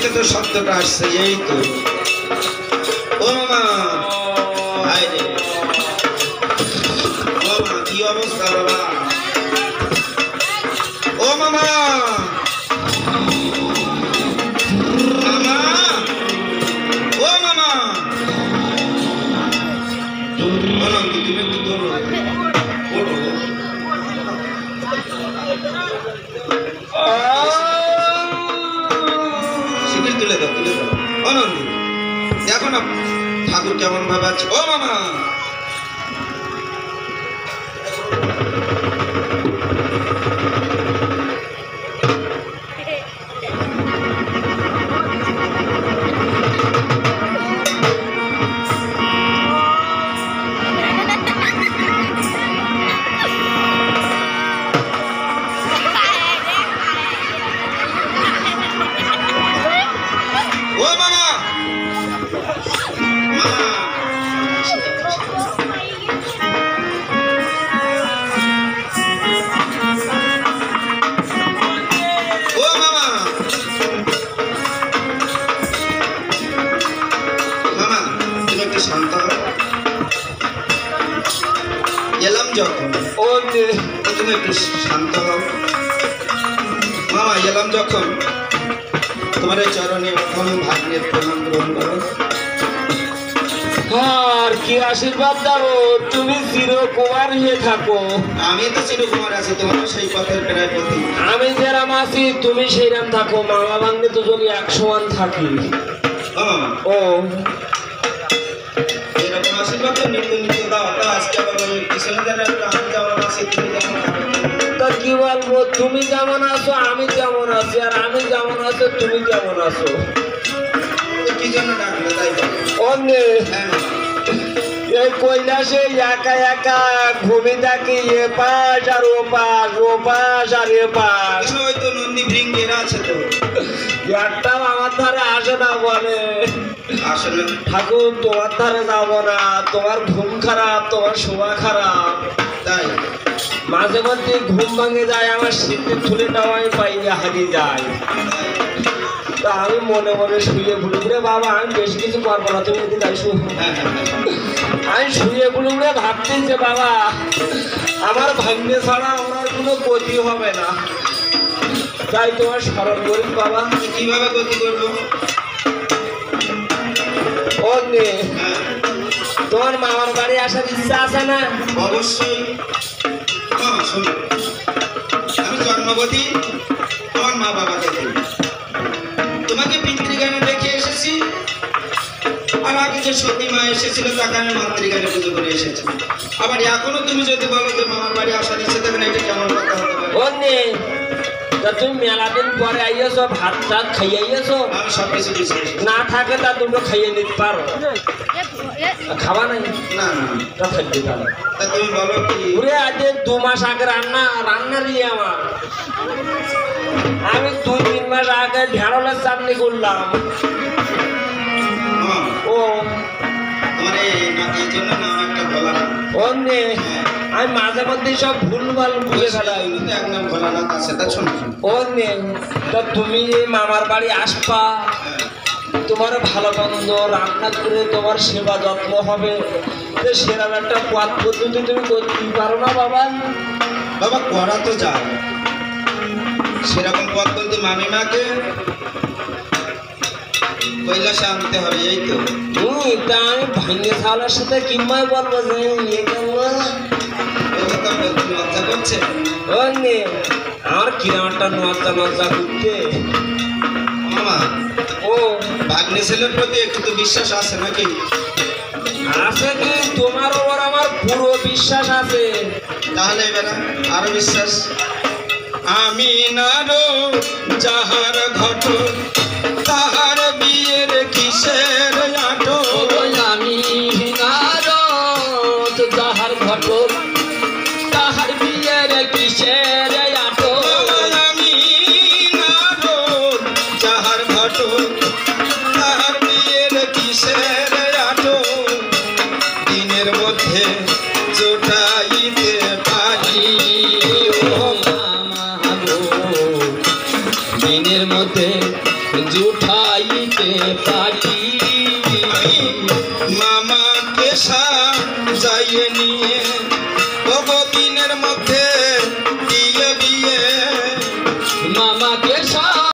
থেকে তো শব্দটা আসছে, এই তো। ও মামা, হাই রে। ও মা, কি অবস্থা বাবা? ও মামা, মামা, ও মামা, তুমি একটু ধরো, ওঠো। শিবির তুলে দাও, তুলে দাও। অনন্দি, দেখো না ঠাকুর কেমন ভাবে আছে। ও মামা, এলাম যখন তুমি একটু শান্ত হও মামা। এলাম যখন তোমার চরণে প্রথম ভাগ্যের প্রণাম গ্রহণ করো। আর কি আশীর্বাদ দাও, তুমি চিরকুমার হয়ে থাকো। আমি তো চিরকুমার আছি, তোমার সেই পথের প্রায় পথি। আমি যেরাম আছি তুমি সেইরাম থাকো। মামা ভাগ্নে দুজনে এক সমান থাকি। ও এরকম আশীর্বাদ তো নিত্য নিত্য দাও। তা আজকে আবার পিছনে যারা আমি যেমন আছি তুমি যেমন, তা কি বলবো, তুমি যেমন আছো আমি যেমন আছি, আর আমি যেমন আছো তুমি যেমন আছো। কি জন্য ডাকলে তাই বলো। অন্যে এই কৈলাসে একা একা ঘুমি থাকি, এ পাশ আর ও পাশ, ও পাশ আর এ পাশ। ওই তো নন্দী ভৃঙ্গেরা আছে তো, একটাও আমার ধারে আসে না। বলে আসলে ঠাকুর তোমার ধারে যাবো না, তোমার ঘুম খারাপ, তোমার শোভা খারাপ। তাই মাঝে মধ্যে ঘুম ভাঙে যায়, আমার শীতের থুলেটাও আমি পাইলে হারিয়ে যায়। তা আমি মনে মনে শুয়ে ঘুরে বাবা আমি বেশি কিছু করবো না, তুমি এদিকে আসো। আমি শুয়ে ঘুরে ভাবছি যে বাবা আমার ভাগ্যে ছাড়া আমার কোনো গতি হবে না, তাই তোমার স্মরণ করি বাবা। কিভাবে গতি করবো? অগ্নি, তোমার মামার বাড়ি আসার ইচ্ছা আছে না? অবশ্যই। শোনো, আমি জন্মবতী, আমার মা বাবা দেখে তোমাকে পিতৃগানে দেখে এসেছি, আর আগে যে সতী মা এসেছিল তাকে আমি মাতৃগানে পুজো করে এসেছি। আবার এখনো তুমি যদি বলো যে মামার বাড়ি আসার ইচ্ছে, তখন এটা কেমন কথা হতে পারে? অগ্নি, তা তুমি মেলা দিন পরে আইয়েছো, ভাত টাত খাইয়ে আইয়েছো? আমি সব কিছু দিচ্ছি। না থাকে তা দুটো খাইয়ে নিতে পারো। খাবা নাই? না না, তা থাকবে তাহলে। তা তুমি বলো কি? ঘুরে আজ 2 মাস আগে রান্নারই আমার। আমি 2-3 মাস আগে ঢেঁড়লের চাটনি করলাম। ও তোমার এই জন্য না একটা বলা না। অন্যে আমি মাঝে মধ্যে সব ভুলভাল বুঝে ফেলাই। একদম বলা না, তা সেটা শোনো। অন্যে তা তুমি মামার বাড়ি আসবা, তোমার ভালো মন্দ রান্না করে তোমার সেবা যত্ন হবে, সেরকম একটা পথ পদ্ধতি তুমি করতে পারো না বাবা? বাবা করা তো যায়, সেরকম পথ বলতে মামিমাকে কৈলাসে আনতে হবে, এই তো। তা আমি ভাঙ্গে ছাওয়ালের সাথে কিংবা বলবো যে ইয়ে করবো লজ্জা করছে। আমার কিরম একটা লজ্জা করতে। মামা, ও ভাগ্নে ছেলের প্রতি একটু তো বিশ্বাস আছে নাকি? আছে কি? তোমার ওপর আমার পুরো বিশ্বাস আছে। তাহলে এবারে আরো বিশ্বাস। আমি নারো যাহার ঘট, তাহার বিয়ের কিসের আটো। আমি নারো যাহার ঘট, তাহার বিয়ের কিসের আটো। আমি নারো যাহার ঘট, তাহার বিয়ের কিসের আটো। দিনের মধ্যে জোটাইতে পারি, দিনের মধ্যে জুঠাই পাটি মামাকে সাজাইয়ে নিয়ে দিনের মধ্যে